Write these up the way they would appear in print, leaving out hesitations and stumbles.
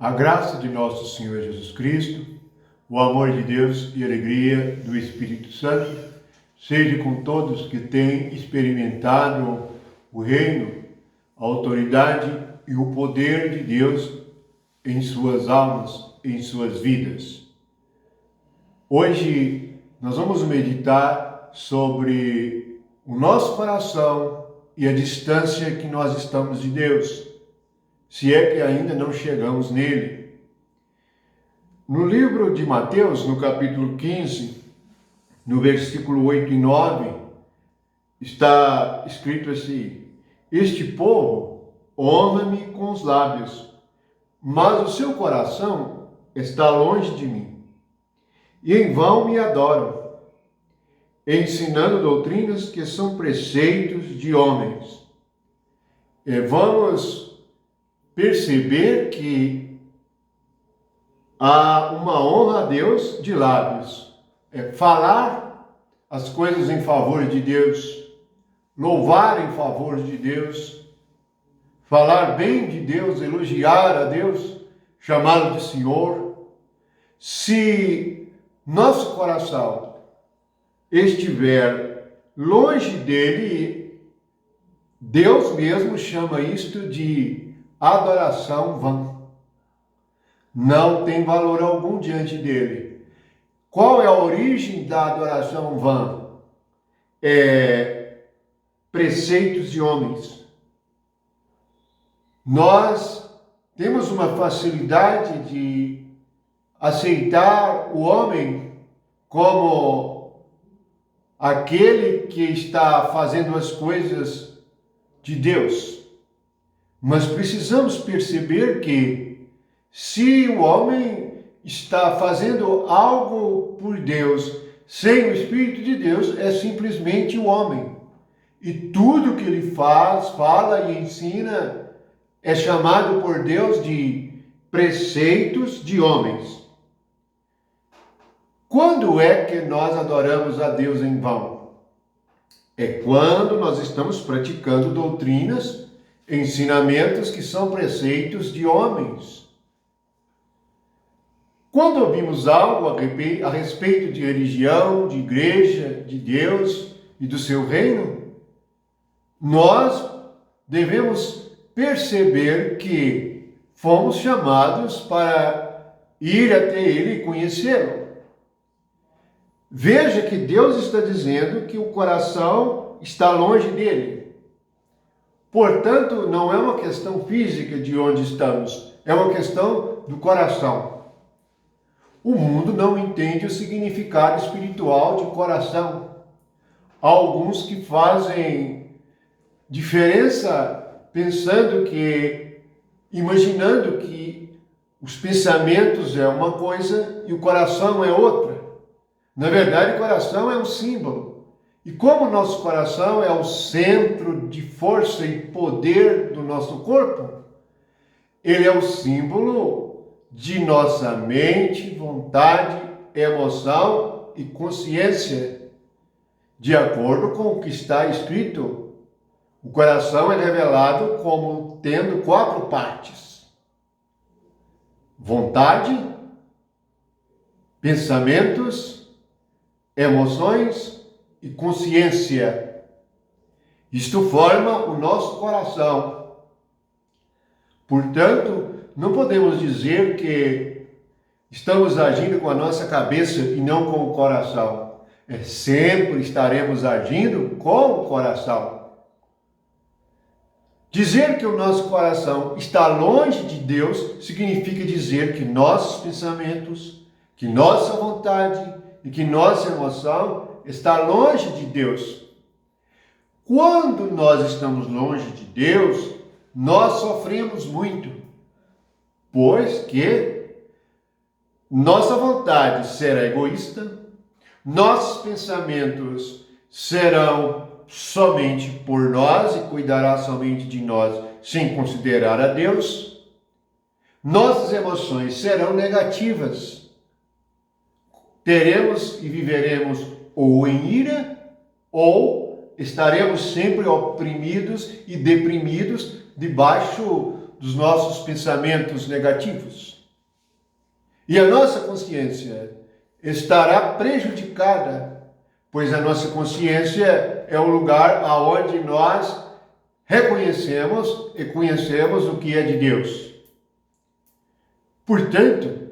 A graça de nosso Senhor Jesus Cristo, o amor de Deus e a alegria do Espírito Santo seja com todos que têm experimentado o reino, a autoridade e o poder de Deus em suas almas, em suas vidas. Hoje nós vamos meditar sobre o nosso coração e a distância que nós estamos de Deus, se é que ainda não chegamos nele. No livro de Mateus, no capítulo 15, no versículo 8 e 9, está escrito assim: Este povo honra-me com os lábios, mas o seu coração está longe de mim, e em vão me adoram, ensinando doutrinas que são preceitos de homens. Vamos perceber que há uma honra a Deus de lábios, falar as coisas em favor de Deus, louvar em favor de Deus, falar bem de Deus, elogiar a Deus, chamá-lo de Senhor. Se nosso coração estiver longe dele, Deus mesmo chama isto de adoração vã. Não tem valor algum diante dele. Qual é a origem da adoração vã? Preceitos de homens. Nós temos uma facilidade de aceitar o homem como aquele que está fazendo as coisas de Deus. Mas precisamos perceber que se o homem está fazendo algo por Deus sem o Espírito de Deus, é simplesmente o homem. E tudo que ele faz, fala e ensina é chamado por Deus de preceitos de homens. Quando é que nós adoramos a Deus em vão? É quando nós estamos praticando doutrinas, ensinamentos que são preceitos de homens. Quando ouvimos algo a respeito de religião, de igreja, de Deus e do seu reino, nós devemos perceber que fomos chamados para ir até Ele e conhecê-lo. Veja que Deus está dizendo que o coração está longe dele. Portanto, não é uma questão física de onde estamos, é uma questão do coração. O mundo não entende o significado espiritual de coração. Há alguns que fazem diferença imaginando que os pensamentos é uma coisa e o coração é outra. Na verdade, o coração é um símbolo. E como o nosso coração é o centro de força e poder do nosso corpo, ele é o símbolo de nossa mente, vontade, emoção e consciência. De acordo com o que está escrito, o coração é revelado como tendo 4 partes: vontade, pensamentos, emoções e consciência. Isto forma o nosso coração. Portanto, não podemos dizer que estamos agindo com a nossa cabeça e não com o coração. Sempre estaremos agindo com o coração. Dizer que o nosso coração está longe de Deus significa dizer que nossos pensamentos, que nossa vontade e que nossa emoção está longe de Deus. Quando nós estamos longe de Deus, nós sofremos muito, pois que nossa vontade será egoísta, nossos pensamentos serão somente por nós e cuidará somente de nós, sem considerar a Deus. Nossas emoções serão negativas. Teremos e viveremos ou em ira, ou estaremos sempre oprimidos e deprimidos debaixo dos nossos pensamentos negativos. E a nossa consciência estará prejudicada, pois a nossa consciência é o lugar aonde nós reconhecemos e conhecemos o que é de Deus. Portanto,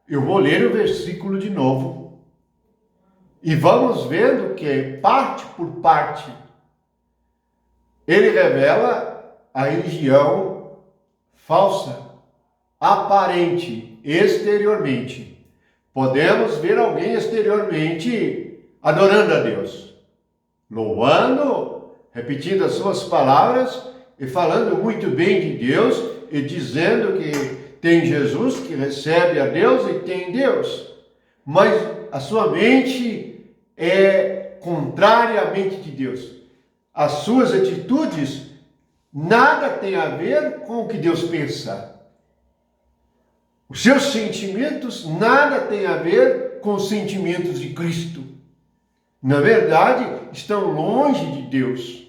eu vou ler o versículo de novo e vamos vendo que, parte por parte, ele revela a religião falsa, aparente, exteriormente. Podemos ver alguém exteriormente adorando a Deus, louvando, repetindo as suas palavras e falando muito bem de Deus e dizendo que tem Jesus, que recebe a Deus e tem Deus. Mas a sua mente é contrária à mente de Deus. As suas atitudes nada tem a ver com o que Deus pensa. Os seus sentimentos nada tem a ver com os sentimentos de Cristo. Na verdade, estão longe de Deus.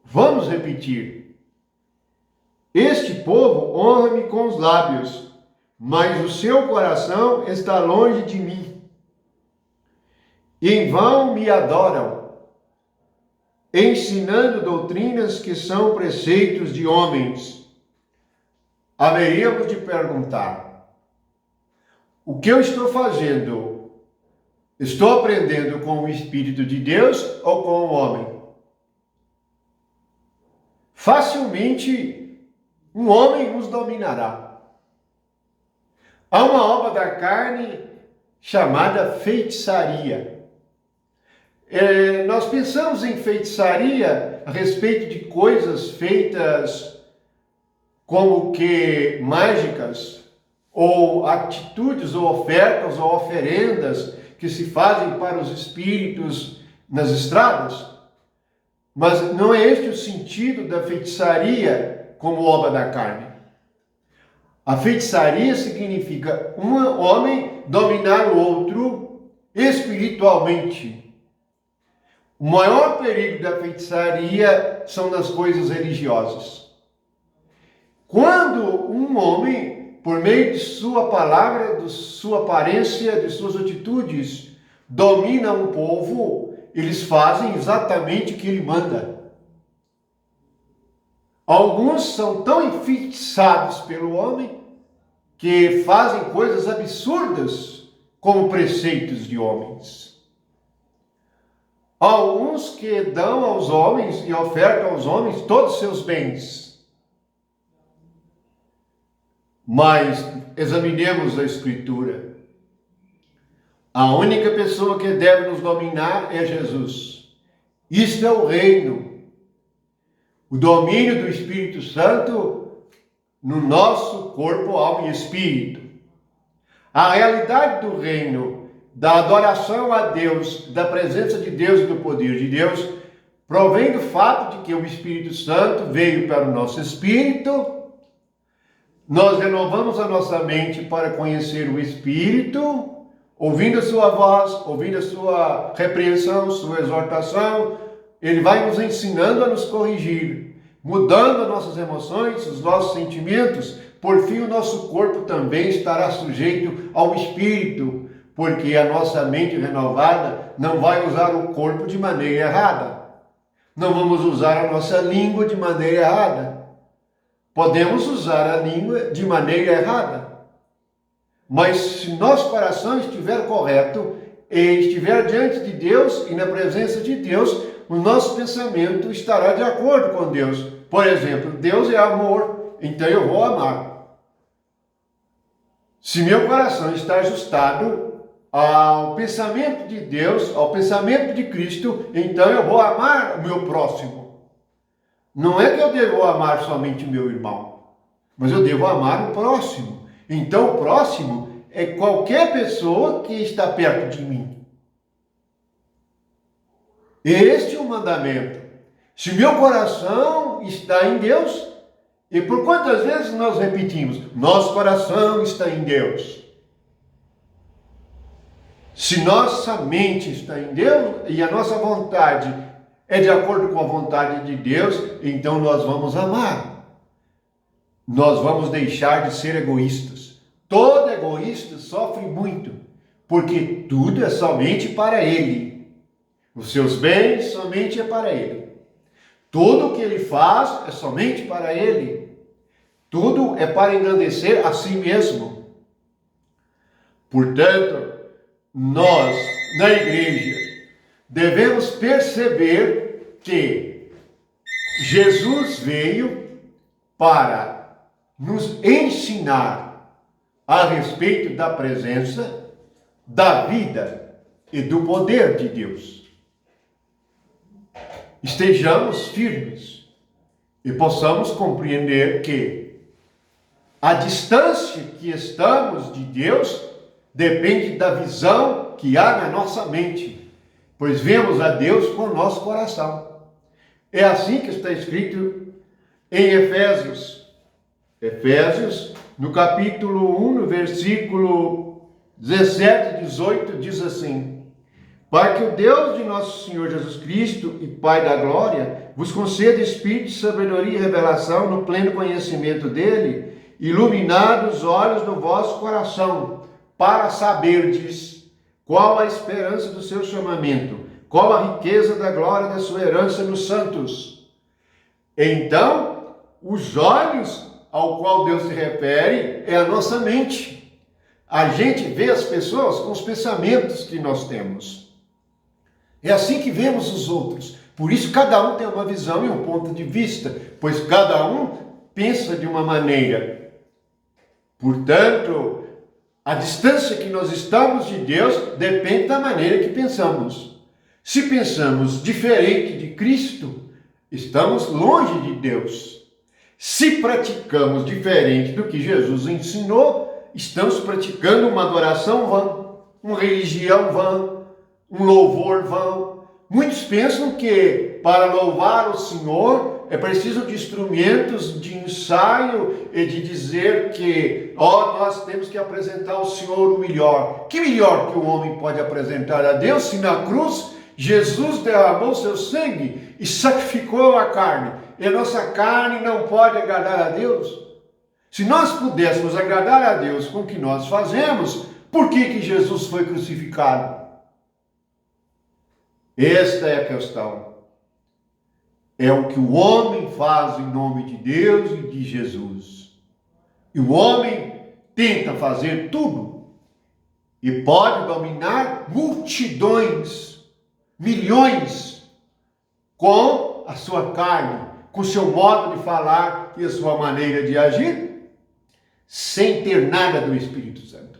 Vamos repetir. Este povo honra-me com os lábios, mas o seu coração está longe de mim. Em vão me adoram, ensinando doutrinas que são preceitos de homens. Haveríamos de perguntar: o que eu estou fazendo? Estou aprendendo com o Espírito de Deus ou com o homem? Facilmente um homem nos dominará. Há uma obra da carne chamada feitiçaria. Nós pensamos em feitiçaria a respeito de coisas feitas como que mágicas, ou atitudes, ou ofertas, ou oferendas que se fazem para os espíritos nas estradas. Mas não é este o sentido da feitiçaria como obra da carne. A feitiçaria significa um homem dominar o outro espiritualmente. O maior perigo da feitiçaria são nas coisas religiosas. Quando um homem, por meio de sua palavra, de sua aparência, de suas atitudes, domina um povo, eles fazem exatamente o que ele manda. Alguns são tão enfeitiçados pelo homem que fazem coisas absurdas como preceitos de homens. Alguns que dão aos homens e ofertam aos homens todos os seus bens. Mas examinemos a Escritura. A única pessoa que deve nos dominar é Jesus. Isto é o reino. O domínio do Espírito Santo no nosso corpo, alma e espírito. A realidade do reino, da adoração a Deus, da presença de Deus e do poder de Deus, provém do fato de que o Espírito Santo veio para o nosso espírito. Nós renovamos a nossa mente para conhecer o Espírito, ouvindo a sua voz, ouvindo a sua repreensão, sua exortação. Ele vai nos ensinando a nos corrigir, mudando as nossas emoções, os nossos sentimentos. Por fim, o nosso corpo também estará sujeito ao Espírito, porque a nossa mente renovada não vai usar o corpo de maneira errada. Não vamos usar a nossa língua de maneira errada. Podemos usar a língua de maneira errada. Mas se nosso coração estiver correto e estiver diante de Deus e na presença de Deus, o nosso pensamento estará de acordo com Deus. Por exemplo, Deus é amor, então eu vou amar. Se meu coração está ajustado ao pensamento de Deus, ao pensamento de Cristo, então eu vou amar o meu próximo. Não é que eu devo amar somente o meu irmão, mas eu devo amar o próximo. Então o próximo é qualquer pessoa que está perto de mim. Este é o mandamento. Se meu coração está em Deus, e por quantas vezes nós repetimos, nosso coração está em Deus. Se nossa mente está em Deus e a nossa vontade é de acordo com a vontade de Deus, então nós vamos amar. Nós vamos deixar de ser egoístas. todo egoísta sofre muito, porque tudo é somente para ele. Os seus bens somente é para ele. Tudo o que ele faz é somente para ele. Tudo é para engrandecer a si mesmo. Portanto, nós, na igreja, devemos perceber que Jesus veio para nos ensinar a respeito da presença, da vida e do poder de Deus. Estejamos firmes e possamos compreender que a distância que estamos de Deus depende da visão que há na nossa mente, pois vemos a Deus com o nosso coração. É assim que está escrito em Efésios. Efésios, no capítulo 1, no versículo 17 e 18, diz assim: para que o Deus de nosso Senhor Jesus Cristo e Pai da glória vos conceda espírito de sabedoria e revelação no pleno conhecimento dele, iluminado os olhos do vosso coração, para saberdes qual a esperança do seu chamamento, qual a riqueza da glória da sua herança nos santos. Então, os olhos ao qual Deus se refere é a nossa mente. A gente vê as pessoas com os pensamentos que nós temos. É assim que vemos os outros. Por isso cada um tem uma visão e um ponto de vista, pois cada um pensa de uma maneira. Portanto, a distância que nós estamos de Deus depende da maneira que pensamos. Se pensamos diferente de Cristo, estamos longe de Deus. Se praticamos diferente do que Jesus ensinou, estamos praticando uma adoração vã, uma religião vã, um louvor vão. Muitos pensam que para louvar o Senhor é preciso de instrumentos de ensaio e de dizer que nós temos que apresentar ao Senhor o melhor. Que melhor que o homem pode apresentar a Deus se na cruz Jesus derramou seu sangue e sacrificou a carne? E a nossa carne não pode agradar a Deus? Se nós pudéssemos agradar a Deus com o que nós fazemos, por que Jesus foi crucificado? Esta é a questão. É o que o homem faz em nome de Deus e de Jesus. E o homem tenta fazer tudo e pode dominar multidões, milhões, com a sua carne, com o seu modo de falar e a sua maneira de agir, sem ter nada do Espírito Santo.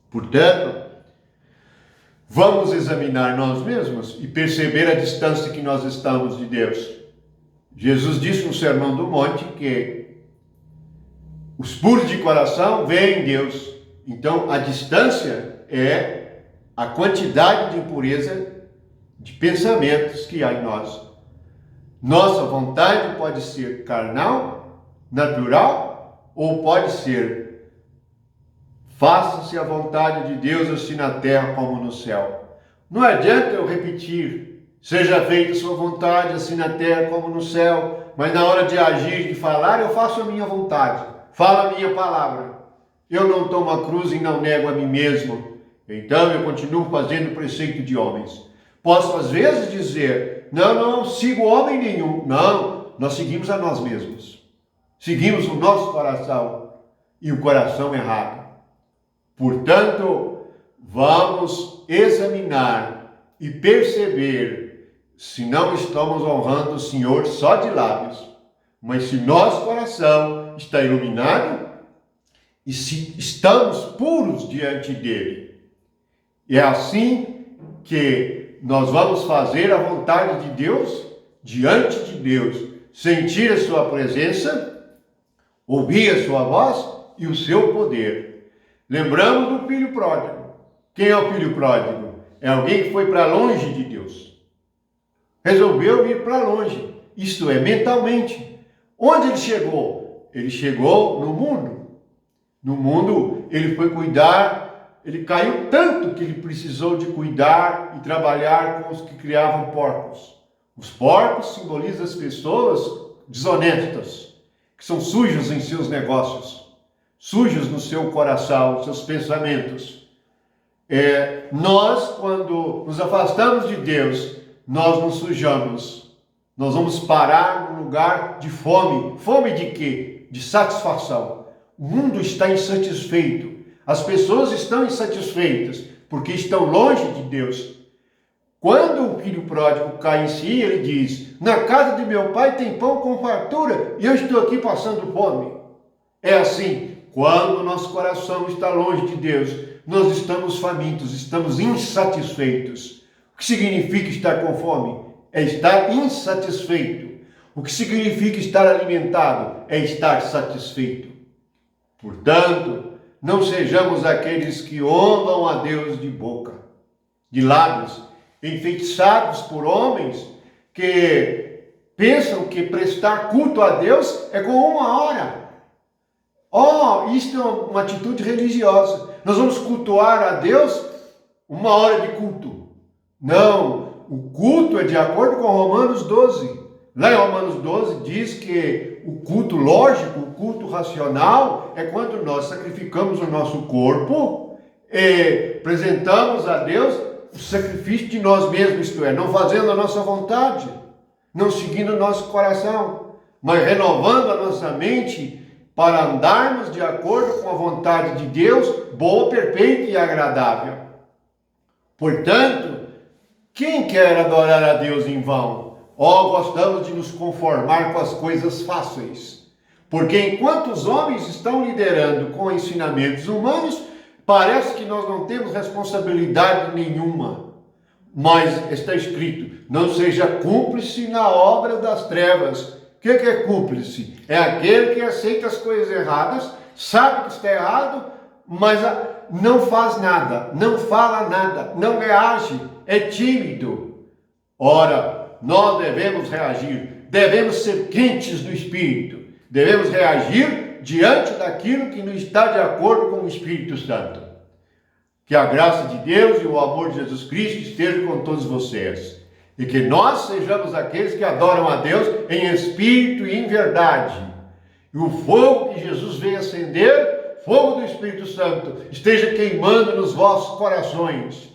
Portanto, vamos examinar nós mesmos e perceber a distância que nós estamos de Deus. Jesus disse no Sermão do Monte que os puros de coração veem Deus. Então, a distância é a quantidade de impureza de pensamentos que há em nós. Nossa vontade pode ser carnal, natural, ou pode ser: faça-se a vontade de Deus assim na terra como no céu. Não adianta eu repetir: seja feita a sua vontade assim na terra como no céu, mas na hora de agir, de falar, eu faço a minha vontade, falo a minha palavra. Eu não tomo a cruz e não nego a mim mesmo. Então eu continuo fazendo o preceito de homens. Posso às vezes dizer: não sigo homem nenhum. Não, nós seguimos a nós mesmos. Seguimos o nosso coração e o coração errado. Portanto, vamos examinar e perceber se não estamos honrando o Senhor só de lábios, mas se nosso coração está iluminado e se estamos puros diante dele. E é assim que nós vamos fazer a vontade de Deus diante de Deus, sentir a sua presença, ouvir a sua voz e o seu poder. Lembramos do filho pródigo. Quem é o filho pródigo? É alguém que foi para longe de Deus. Resolveu ir para longe, isto é, mentalmente. Onde ele chegou? Ele chegou no mundo. No mundo ele foi cuidar, ele caiu tanto que ele precisou de cuidar e trabalhar com os que criavam porcos. Os porcos simbolizam as pessoas desonestas, que são sujas em seus negócios. sujos no seu coração, seus pensamentos. Nós, quando nos afastamos de Deus, nós nos sujamos. Nós vamos parar num lugar de fome. Fome de quê? De satisfação. O mundo está insatisfeito. As pessoas estão insatisfeitas porque estão longe de Deus. Quando o filho pródigo cai em si, ele diz: na casa de meu pai tem pão com fartura e eu estou aqui passando fome. É assim, quando o nosso coração está longe de Deus, nós estamos famintos, estamos insatisfeitos. O que significa estar com fome? É estar insatisfeito. O que significa estar alimentado? É estar satisfeito. Portanto, não sejamos aqueles que honram a Deus de boca, de lábios, enfeitiçados por homens que pensam que prestar culto a Deus é com 1 hora. Isto é uma atitude religiosa. Nós vamos cultuar a Deus 1 hora de culto. Não, o culto é de acordo com Romanos 12. Lá em Romanos 12 diz que o culto lógico, o culto racional, é quando nós sacrificamos o nosso corpo e apresentamos a Deus o sacrifício de nós mesmos, isto é, não fazendo a nossa vontade, não seguindo o nosso coração, mas renovando a nossa mente para andarmos de acordo com a vontade de Deus, boa, perfeita e agradável. Portanto, quem quer adorar a Deus em vão? Gostamos de nos conformar com as coisas fáceis. Porque enquanto os homens estão liderando com ensinamentos humanos, parece que nós não temos responsabilidade nenhuma. Mas está escrito: não seja cúmplice na obra das trevas. O que é cúmplice? É aquele que aceita as coisas erradas, sabe que está errado, mas não faz nada, não fala nada, não reage, é tímido. Ora, nós devemos reagir, devemos ser quentes no Espírito, devemos reagir diante daquilo que não está de acordo com o Espírito Santo. Que a graça de Deus e o amor de Jesus Cristo estejam com todos vocês. E que nós sejamos aqueles que adoram a Deus em espírito e em verdade. E o fogo que Jesus veio acender, fogo do Espírito Santo, esteja queimando nos vossos corações,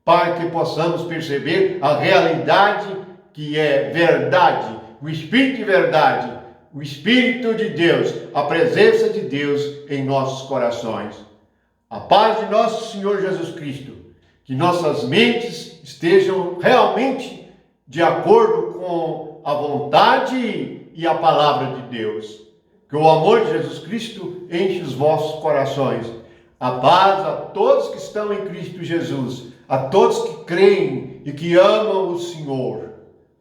para que possamos perceber a realidade que é verdade, o Espírito de verdade, o Espírito de Deus, a presença de Deus em nossos corações. A paz de nosso Senhor Jesus Cristo, que nossas mentes estejam realmente de acordo com a vontade e a palavra de Deus. Que o amor de Jesus Cristo enche os vossos corações. A paz a todos que estão em Cristo Jesus, a todos que creem e que amam o Senhor.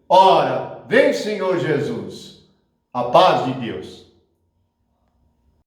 Ora, vem Senhor Jesus. A paz de Deus.